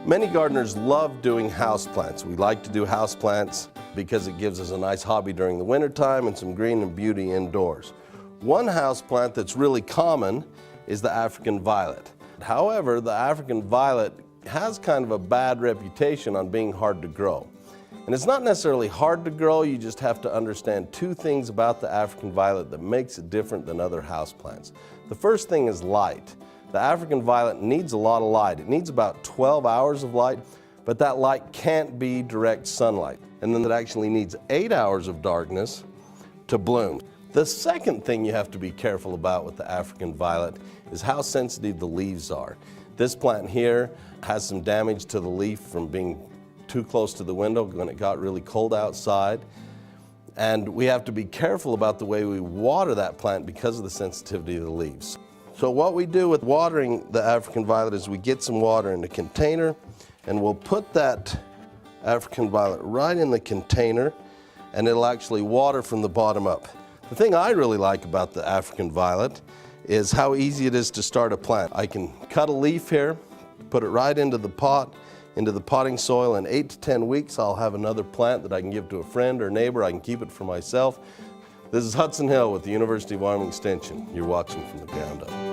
Many gardeners love doing houseplants. We like to do houseplants because it gives us a nice hobby during the wintertime and some green and beauty indoors. One houseplant that's really common is the African violet. However, the African violet has kind of a bad reputation on being hard to grow. And it's not necessarily hard to grow, you just have to understand two things about the African violet that makes it different than other houseplants. The first thing is light. The African violet needs a lot of light. It needs about 12 hours of light, but that light can't be direct sunlight. And then it actually needs 8 hours of darkness to bloom. The second thing you have to be careful about with the African violet is how sensitive the leaves are. This plant here has some damage to the leaf from being too close to the window when it got really cold outside. And we have to be careful about the way we water that plant because of the sensitivity of the leaves. So what we do with watering the African violet is we get some water in a container and we'll put that African violet right in the container and it'll actually water from the bottom up. The thing I really like about the African violet is how easy it is to start a plant. I can cut a leaf here, put it right into the pot, into the potting soil. In 8 to 10 weeks, I'll have another plant that I can give to a friend or neighbor. I can keep it for myself. This is Hudson Hill with the University of Wyoming Extension. You're watching From the Ground Up.